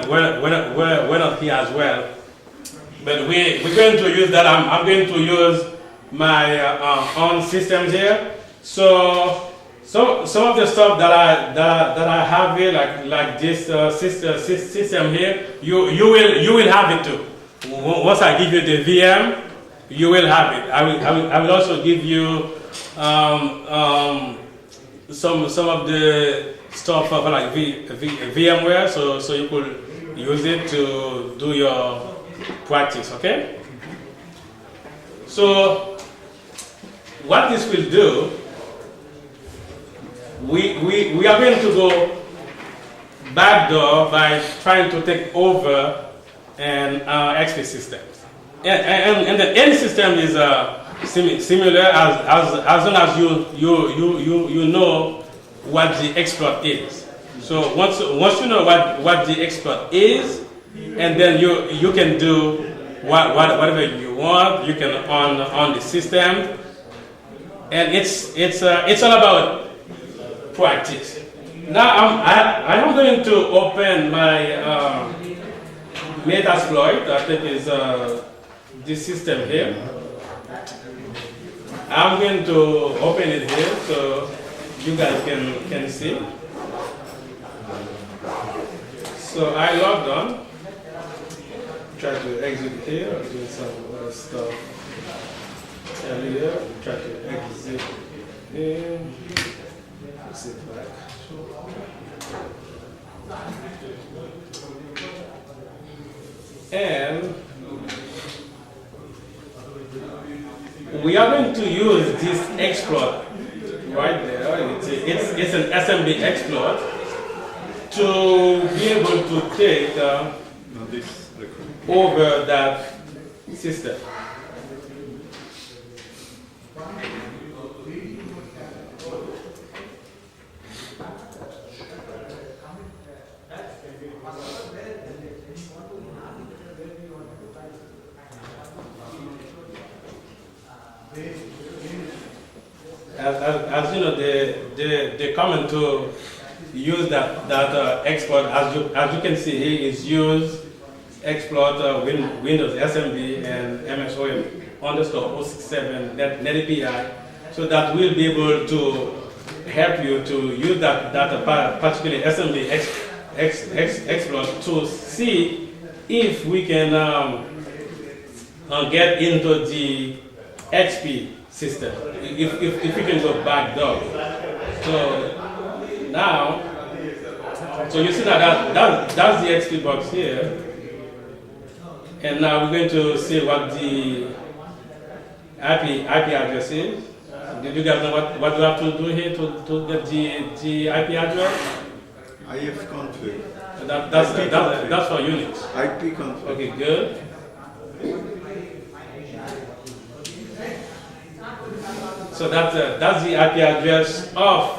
we're not here as well. But we're going to use that. I'm going to use my own systems here. So some of the stuff that I have here, like this system here, you will have it too. Once I give you the VM, you will have it. I will also give you some of the stuff of like VMware, so you could use it to do your practice. Okay. So what this will do, we are going to go backdoor by trying to take over an XP system, and the any system is similar as long as you know what the exploit is. So once you know what the exploit is, and then you can do whatever you want. You can on the system, and it's all about practice. Now I am going to open my Metasploit. I think is this system here. I'm going to open it here so you guys can see. So I logged on. Try to exit here. I'm doing some other stuff earlier. Try to exit here. Sit back. And we are going to use this exploit right there. It's an SMB exploit to be able to take over that system. As you know, the command to use that exploit, as you can see here, is use exploit Windows SMB and MSOM underscore 067 net API, so that we'll be able to help you to use that particular SMB exploit to see if we can get into the XP system, if we can go back door. So now, so you see that's the XP box here, and now we're going to see what the IP address is. Did you guys know what you have to do here to get the IP address? IF config. That's for Unix. IP config. Okay, good. So that's the IP address of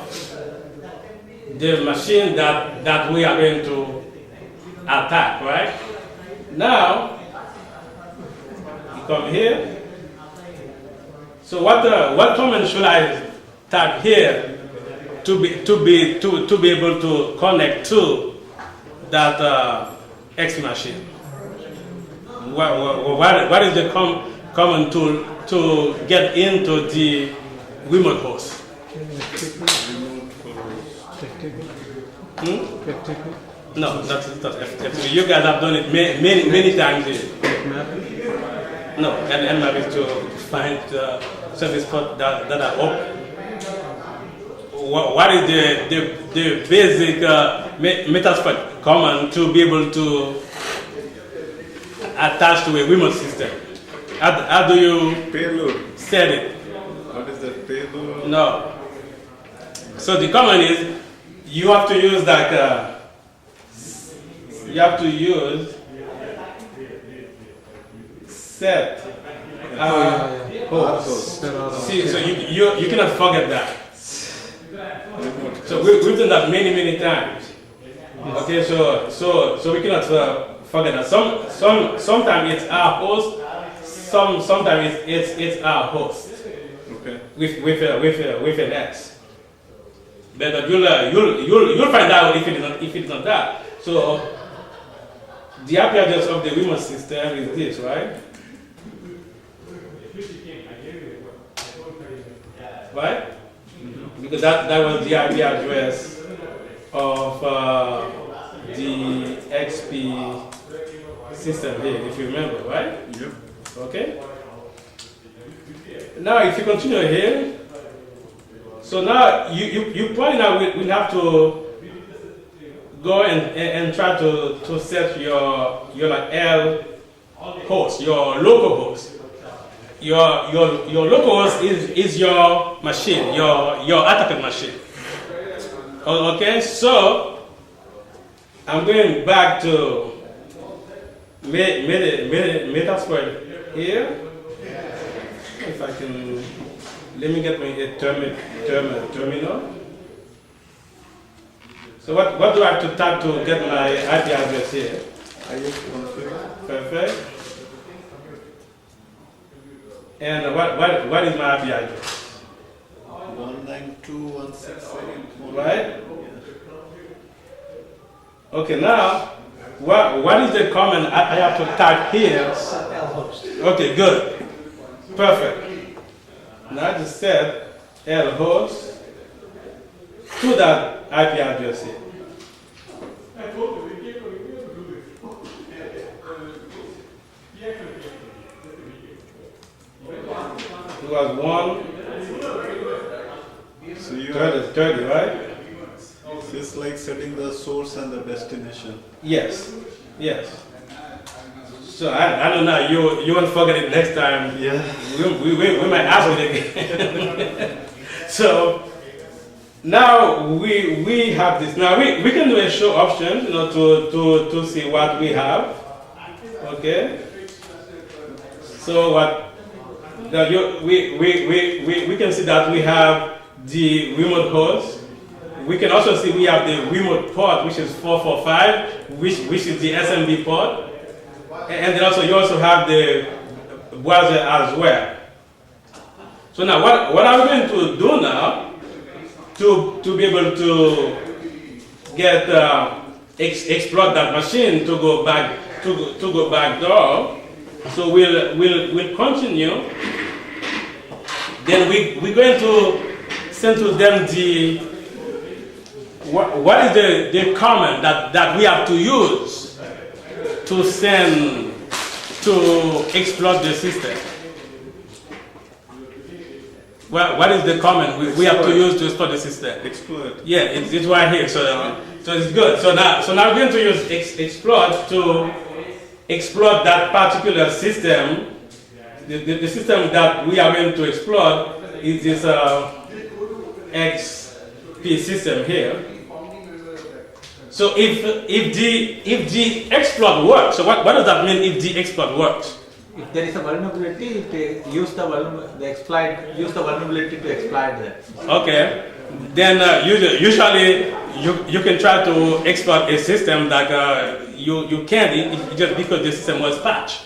the machine that we are going to attack, right? Now, you come here. So what command should I type here to be able to connect to that X machine? What is the command to get into the remote host? No, that's FTP. You guys have done it many times here. No, and Nmap is to find service port that are open. What is the basic Metasploit command to be able to attach to a remote system? How do you payload set it? What is that payload? No. So the command is you have to use set host. See, so you cannot forget that. So we've done that many times. Okay, so we cannot forget that. Sometimes it's our host. Sometimes it's our host. Okay. With an S. But you'll find out if it's not that. So the IP address of the remote system is this, right? Right? Because that was the IP address of the XP system here, if you remember, right? Yep. Okay? Now, if you continue here, so now you probably now will have to go and try to set your like L host, your local host. Your local host is your machine, your attacker machine. Okay, so I'm going back to Metasploit here. If I can, let me get my terminal. So what do I have to type to get my IP address here? IF config. Perfect. And what is my IP address? 192.168. Right? Okay, now what is the command I have to type here? Okay, good. Perfect. Now I just said lhost to that IP address here. It was 1 So you 30, right? so it's like setting the source and the destination. Yes. Yes. So I don't know. You won't forget it next time. Yeah. We might ask it again. So now we have this. Now we can do a show option, to see what we have. Okay. So we can see that we have the remote host. We can also see we have the remote port, which is 445, which is the SMB port. And then also you also have the browser as well. So now what I'm going to do now to be able to get exploit that machine to go back door. So we'll continue. Then we're going to send to them the what is the command that we have to use to send to exploit the system. What is the command we have to use to exploit the system? Exploit. Yeah, it's right here. So it's good. So now we're going to use exploit to exploit that particular system. The system that we are going to exploit is this XP system here. So if the exploit works, so what does that mean if the exploit works? If there is a vulnerability, use the vulnerability to exploit that. Okay, then usually you can try to exploit a system that you can't just because the system was patched.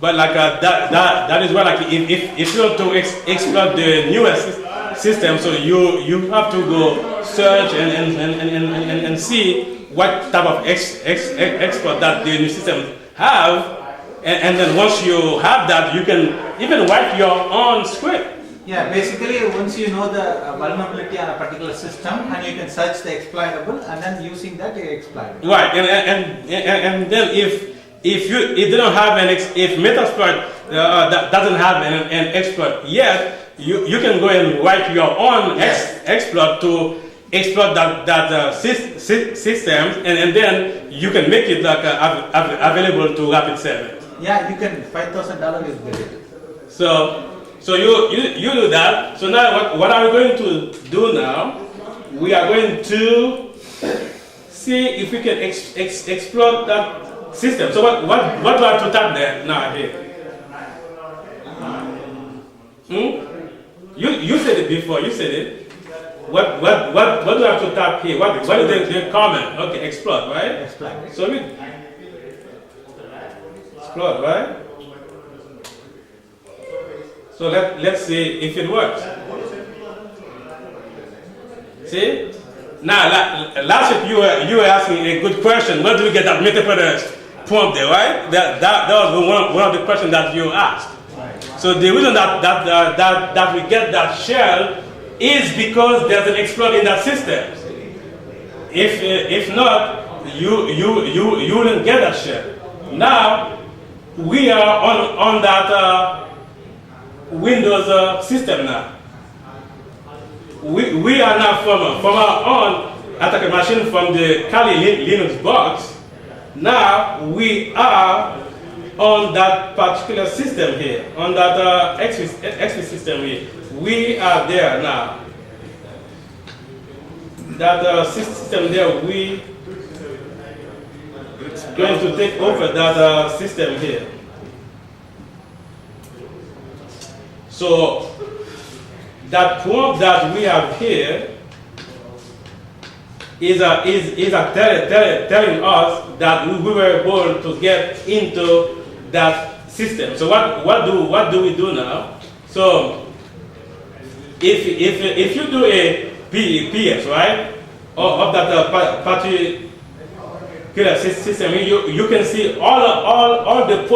But like that is why like if you want to exploit the newest system, so you have to go search and see what type of exploit that the new system have, and then once you have that, you can even write your own script. Yeah, basically once you know the vulnerability on a particular system, and you can search the exploitable, and then using that you exploit it. Right, and then if they don't have if Metasploit that doesn't have an exploit yet, you can go and write your own exploit to exploit that system, and then you can make it like available to Rapid7. Yeah, you can. $5,000 is good. So you do that. So now what are we going to do now? We are going to see if we can exploit that system. So what do I have to type there now here? You said it before. You said it. What do I have to type here? What is the comment? Okay, exploit, right? Exploit. So we exploit, right? So let's see if it works. See? Now, last week you were asking a good question. Where do we get that multipurpose prompt there, right? That was one of the questions that you asked. So the reason that we get that shell is because there's an exploit in that system. If not, you wouldn't get that shell. Now we are on that Windows system now. We are now from our own attack machine from the Kali Linux box. Now we are on that particular system here, on that XP system here. We are there now. That system there, we going to take over that system here. So that prompt that we have here is telling us that we were able to get into that system. So what do we do now? So if you do a PS, right, of that particular system, you can see all the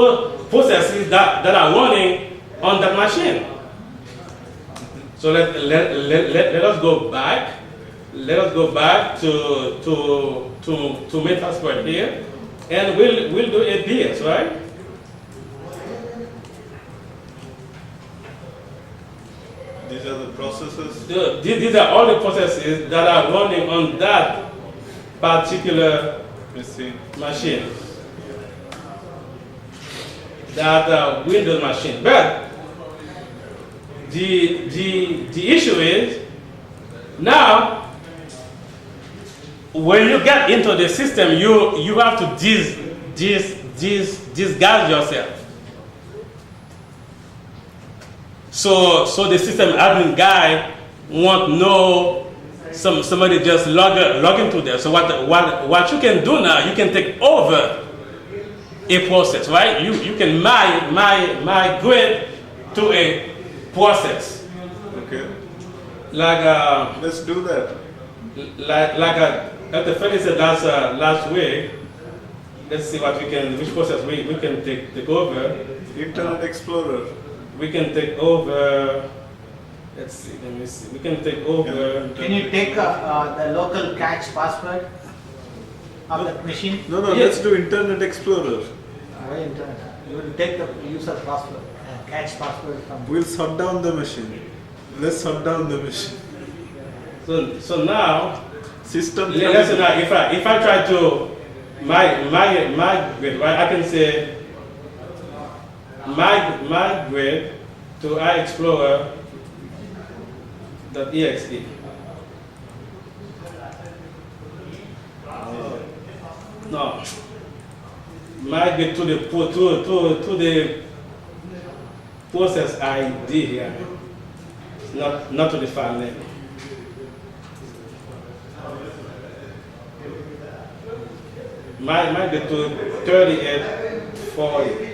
processes that are running on that machine. So let us go back. Let us go back to Metasploit here, and we'll do a PS, right? These are the processes. These are all the processes that are running on that particular machine, that Windows machine. But the issue is now when you get into the system, you have to disguise yourself. So the system admin guy won't know somebody just log into there. So what you can do now, you can take over a process, right? You can migrate to a process. Okay. Like Let's do that. Like Dr. Felix said last week. Let's see which process we can take over. Internet Explorer. We can take over. Let's see. Let me see. We can take over. Can you take the local cache password of that machine? No, Yes. let's do Internet Explorer. Why internet? You will take the user password, cache password from. We'll shut down the machine. Let's shut down the machine. So now, System. listen. Now, if I try to migrate, right? I can say migrate to iExplorer.exe. No. Migrate to the process ID here, not to the file name. Migrate to 3840.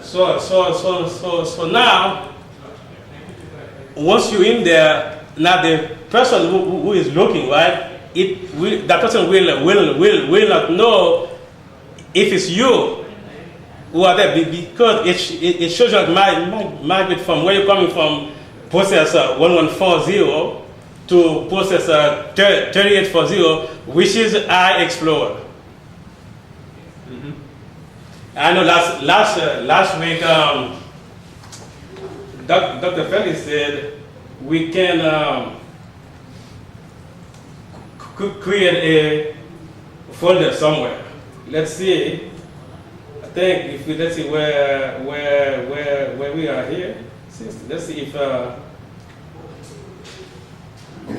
So now, once you're in there, now the person who is looking, right? That person will not know if it's you who are there because it shows you migrate from where you're coming from, processor 1140 to processor 3840, which is iExplorer. I know last week Dr. Felix said we can create a folder somewhere. Let's see. I think let's see where we are here. Let's see if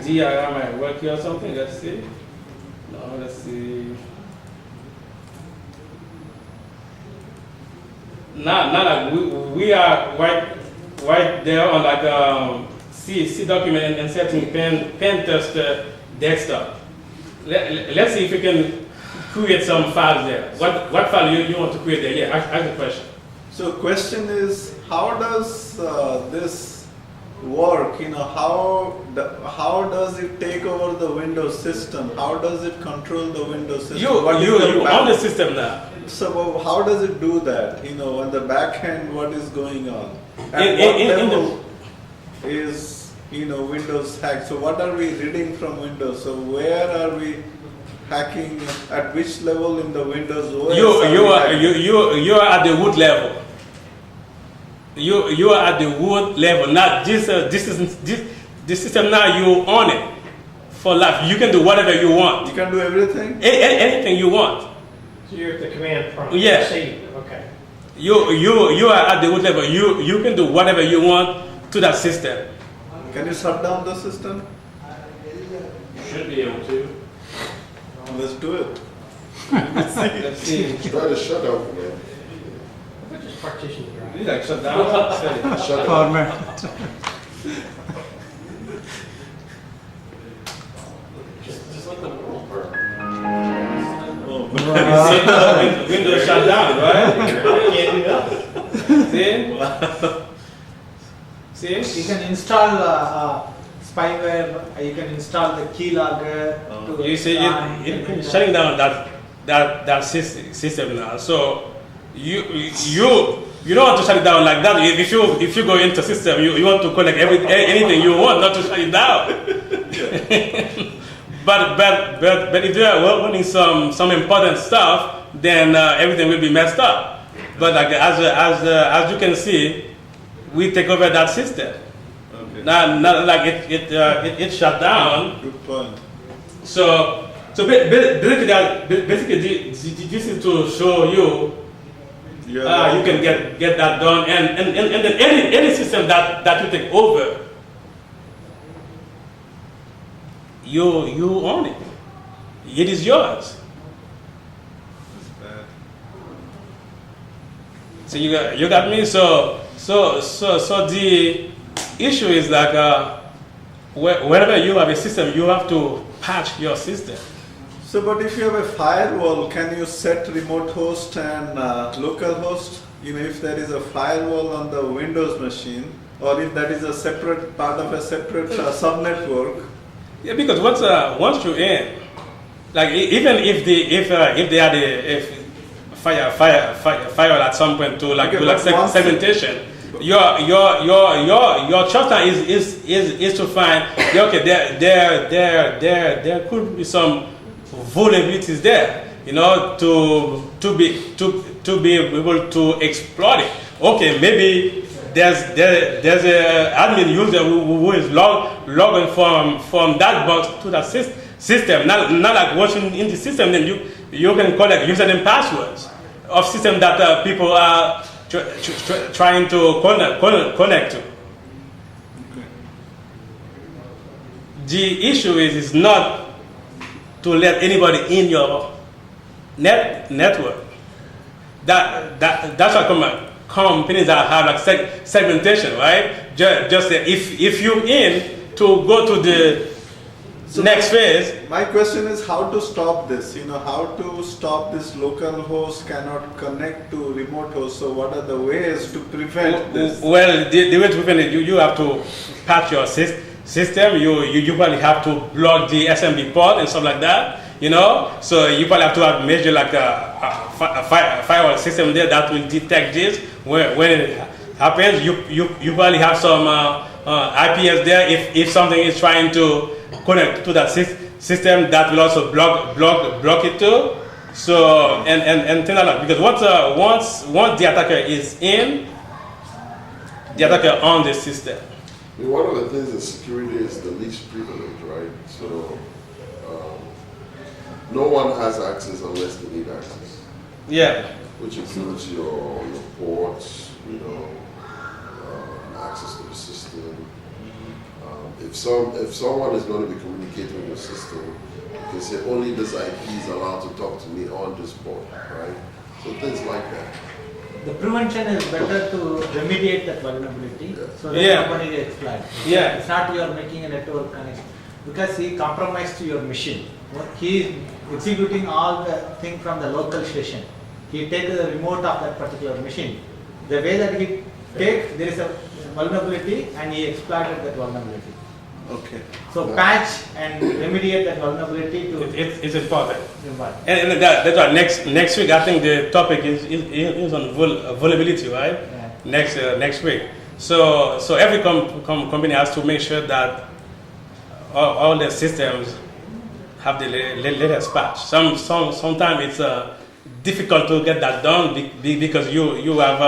DIR might work here or something. Let's see. No, let's see. Now we are right there on like C document and setting pen test desktop. Let's see if we can create some files there. What file you want to create there? Yeah, ask the question. So question is, how does this work? You know, how does it take over the Windows system? How does it control the Windows system? You What is you the you back- own the system now. So how does it do that? You know, on the back end, what is going on? At In- what in- in the- level is Windows hacked? So what are we reading from Windows? So where are we hacking? At which level in the Windows OS? You are you we are hacking? you are at the root level. You are at the root level. Not this system now. You own it for life. You can do whatever you want. You can do everything. Anything you want. So you're at the command prompt. Yeah. C, okay. You are at the root level. You can do whatever you want to that system. Can you shut down the system? You should be able to. Let's do it. Let's see. Try to shut down, man. What just partition the drive? Like shut down. Shut down. Format. Just let the world burn. Windows shut down, right? Can't do that. See? You can install spyware, you can install the keylogger. to You see, it's shutting down that system now. So you don't want to shut it down like that. If you go into system, you want to collect anything you want, not to shut it down. but if you are running some important stuff, then everything will be messed up. But like as you can see, we take over that system. Okay. Not like it shut down. Good point. So basically, this is to show you you can get that done, and then any system that you take over, you own it. It is yours. That's bad. So you got me. So the issue is like whenever you have a system, you have to patch your system. So, but if you have a firewall, can you set remote host and local host? If there is a firewall on the Windows machine, or if that is a separate part of a separate subnetwork. Yeah, because once you're in, like even if they had a firewall at some point to like Okay, do like but once- segmentation, your chapter is to find okay there could be some vulnerabilities there, to be able to exploit it. Okay, maybe there's a admin user who is logging from that box to that system. Not like watching in the system. Then you can collect username passwords of system that people are trying to connect to. The issue is not to let anybody in your network. That's what companies that have like segmentation, right? Just if you're in to go to the next phase. My question is how to stop this? How to stop this local host cannot connect to remote host. So what are the ways to prevent this? Well, the way to prevent it, you have to patch your system. You probably have to block the SMB port and stuff like that. So you probably have to have measure like a firewall system there that will detect this when it happens. You probably have some IPS there if something is trying to connect to that system that will also block it too. So and things like that, because once the attacker is in, the attacker owns the system. I mean, one of the things in security is the least privilege, right? So no one has access unless they need access, Yeah. which includes your ports, access to the system. If someone is going to be communicating with your system, you can say only this IP is allowed to talk to me on this port, right? So things like that. The prevention is better to remediate that vulnerability so that Yeah. nobody gets exploited. Yeah. It's not you are making a network connection because he compromised your machine. He is executing all the thing from the local station. He takes the remote of that particular machine The way that he takes, there is a vulnerability and he exploited that vulnerability. Okay. So patch and remediate that vulnerability to It's important. what? And that's why next week I think the topic is on vulnerability, right? Yeah. Next week. So every company has to make sure that all their systems have the latest patch. Sometimes it's difficult to get that done because you have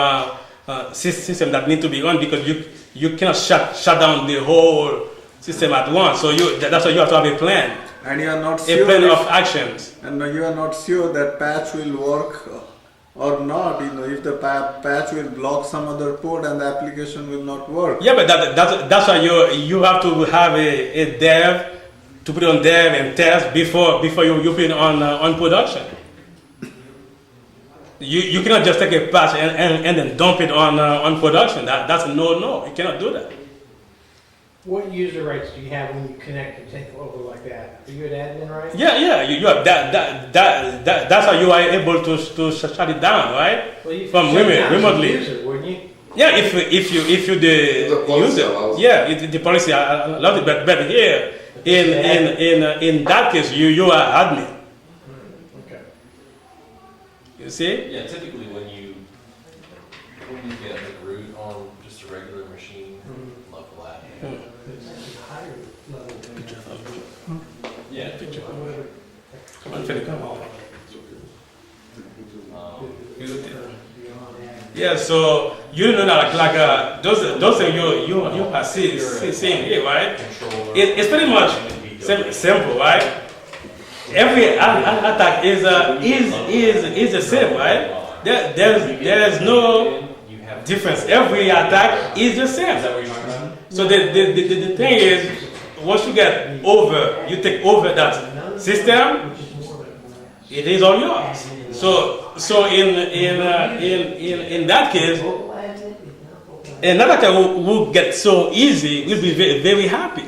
a system that need to be on because you cannot shut down the whole system at once. So that's why you have to have a plan. And you are not A sure plan if- of actions. and you are not sure that patch will work or not. If the patch will block some other port and the application will not work. Yeah, but that's why you have to have a dev to put it on dev and test before you put it on production. You cannot just take a patch and then dump it on production. That's a no. You cannot do that. What user rights do you have when you connect and take over like that? Are you an admin, right? Yeah. You have that's how you are able to shut it down, right? Well, you From shut it down as a remotely. user, wouldn't you? Yeah, if you The policy user, allows it. yeah, the policy allows it. But here in that case, you are admin. Okay. You see? Yeah, typically when you get like root on just a regular machine, local app. Yeah. Yeah, so you know that like those things you are seeing here, right? It's pretty much simple, right? Every attack is the same, right? There's no difference. Every attack is the same. So the thing is, once you get over, you take over that system, it is all yours. So in that case, another attacker who get so easy will be very, very happy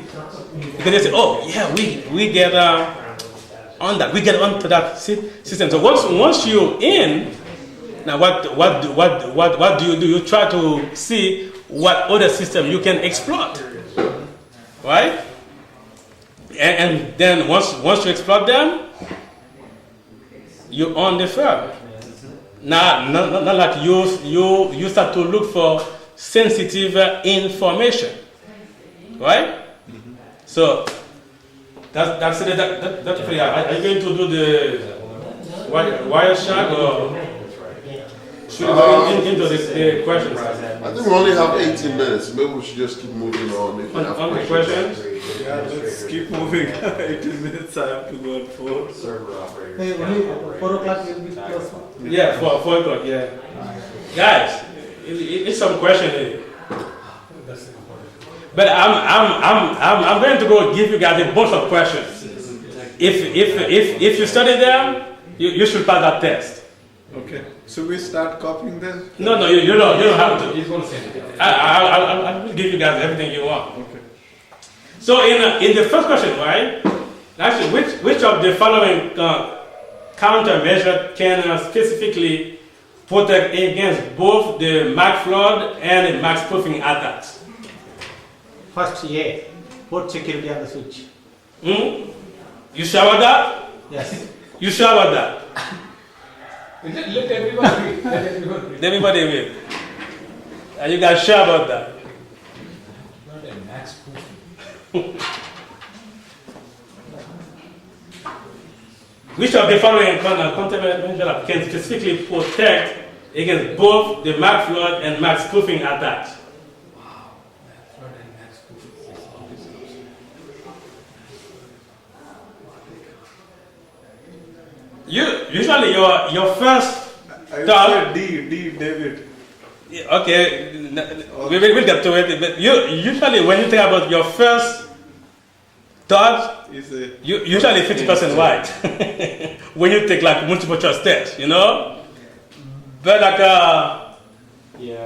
because they say, oh yeah, we get on that, we get onto that system. So once you're in, now what do? You try to see what other system you can exploit, right? And then once you exploit them, you own the firm. Now, not like you start to look for sensitive information, right? So that's it. That's pretty hard. Are you going to do the Wireshark or should we go into the questions? I think we only have 18 minutes. Maybe we should just keep moving on. If you have On the questions? Yeah, let's keep moving. 18 minutes. I have to go at 4. Server operator. Hey, only 4 o'clock will be closed. Yeah, 4 o'clock. Yeah, guys, it's some question here. But I'm going to go give you guys a bunch of questions. If you study them, you should pass that test. Okay. Should we start copying them? No, you don't have to. He's going to send it. I will give you guys everything you want. Okay. So in the first question, right? Actually, which of the following countermeasure can specifically protect against both the MAC flood and the MAC spoofing attacks? First, A, port security on the switch. You sure about that? Yes. You sure about that? Let everybody, let everybody. Everybody will. Are you guys sure about that? Which of the following countermeasures can specifically protect against both the MAC flood and MAC spoofing attacks? Usually your first I would thought. say D, David. Okay, we'll get to it. But usually when you think about your first thought, Is a usually 50% right. When you take like multiple choice tests, you know. But like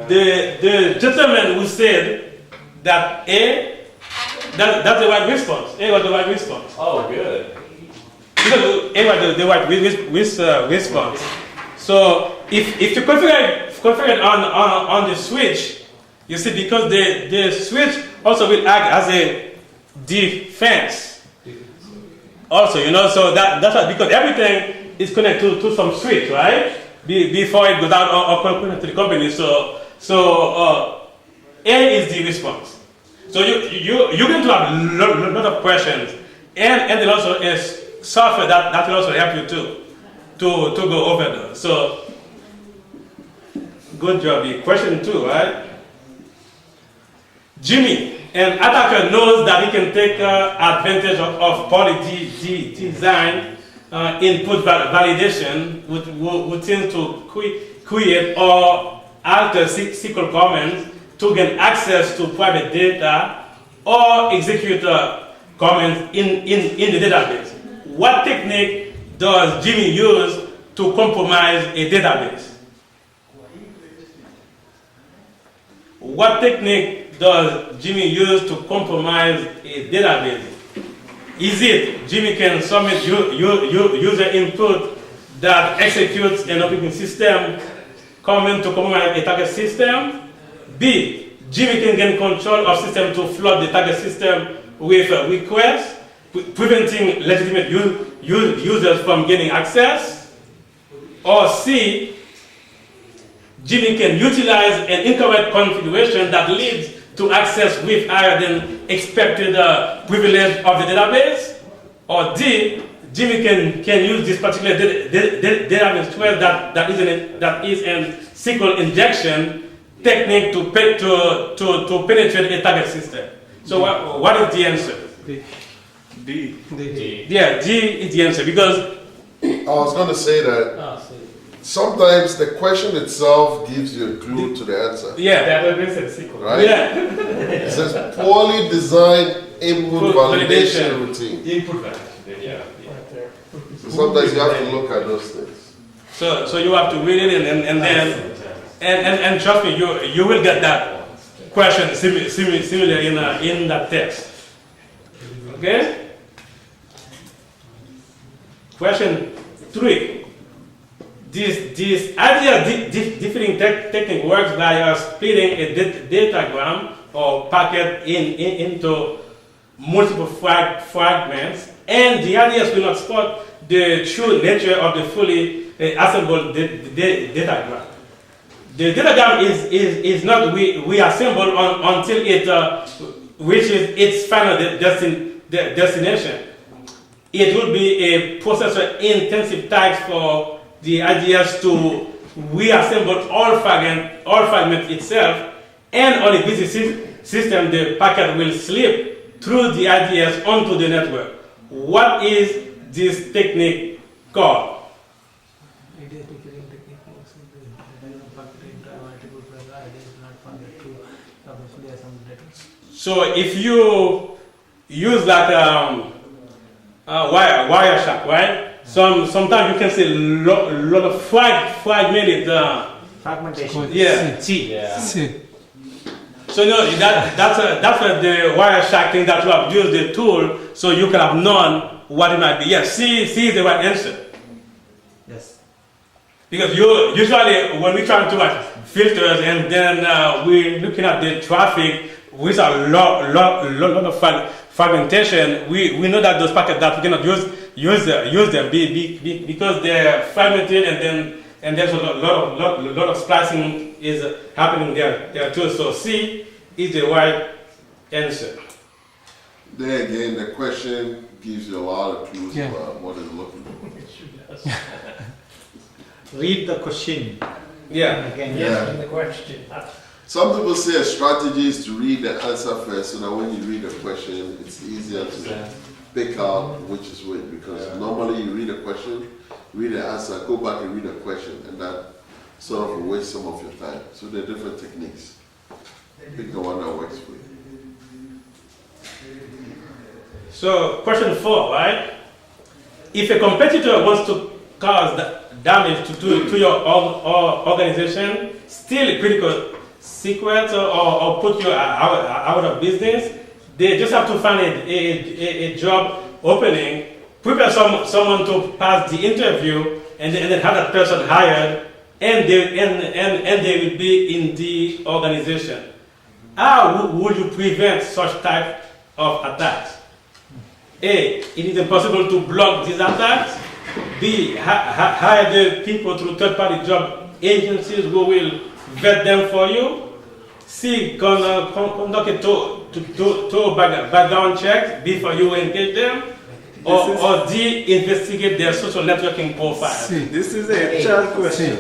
the gentleman who said that that's the right response. A was the right response. Oh, good. Because A was the right response. So if you configure it configured on the switch, you see, because the switch also will act as a defense. Also, so that's why, because everything is connected to some switch, right? Before it goes out or connected to the company. So A is the response. So you're going to have a lot of questions, and then also is software that will also help you too to go over those. So good job. B. Question 2, right? Jimmy, an attacker knows that he can take advantage of poly design input validation, which tends to create or alter SQL commands to gain access to private data or execute commands in the database. What technique does Jimmy use to compromise a database? What technique does Jimmy use to compromise a database? Is it Jimmy can submit user input that executes an operating system command to compromise a target system? B, Jimmy can gain control of system to flood the target system with requests, preventing legitimate users from gaining access. Or C, Jimmy can utilize an incorrect configuration that leads to access with higher than expected privilege of the database. Or D, Jimmy can use this particular database query that is an SQL injection technique to penetrate a target system. So what is the answer? D. Yeah, D is the answer, because I was going to say that sometimes the question itself gives you a clue to the answer. yeah, Database and SQL. Right? yeah, It says poorly designed input validation routine. input validation, yeah. Right there. So sometimes you have to look at those things. So you have to read it and then and trust me, you will get that question similar in that text. Okay. Question 3. This idea differing technique works by splitting a datagram or packet into multiple fragments, and the ideas will not spot the true nature of the fully assembled datagram. The datagram is not reassembled until it reaches its final destination. It will be a processor-intensive task for the ideas to reassemble all fragments itself, and on a busy system, the packet will slip through the ideas onto the network. What is this technique called? So if you use like Wireshark, right? Sometimes you can see lot of fragmented. Fragmentation. Yeah. Yeah. So that's the Wireshark thing that you have used the tool so you can have known what it might be. Yes, C is the right answer. Yes. Because usually when we try to filters and then we're looking at the traffic with a lot of fragmentation, we know that those packets that we cannot use them because they're fragmented, and there's a lot of splicing is happening there too. So C is the right answer. There again, the question gives you a lot of clues about what it's looking for. Read the question. Yeah. Again. Yeah. In the question. Some people say a strategy is to read the answer first, so that when you read the question, it's easier to pick out which is which. Because normally you read a question, read the answer, go back and read the question, and that sort of wastes some of your time. So there are different techniques. Pick the one that works for you. So question 4, right? If a competitor wants to cause damage to your organization, steal critical secrets, or put you out of business, they just have to find a job opening, prepare someone to pass the interview, and then have that person hired and they will be in the organization. How would you prevent such type of attacks? A, it is impossible to block these attacks. B, hire the people through third-party job agencies who will vet them for you. C, conduct a thorough background check before you engage them. Or D, investigate their social networking profile. This is a HR question.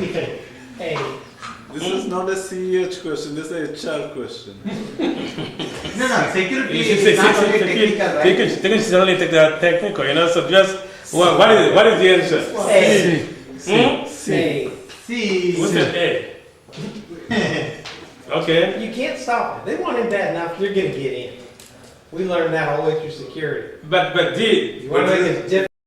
Hey, This is not a CEH question, this is a HR question. No, security is not only technical, right? They can only take the technical, so just, what is the answer? hey, Hmm? hey, See, Who said A? Okay. you can't stop it. They want him bad enough, you're gonna get in. We learned that all the way through security. But D, You wanna make it difficult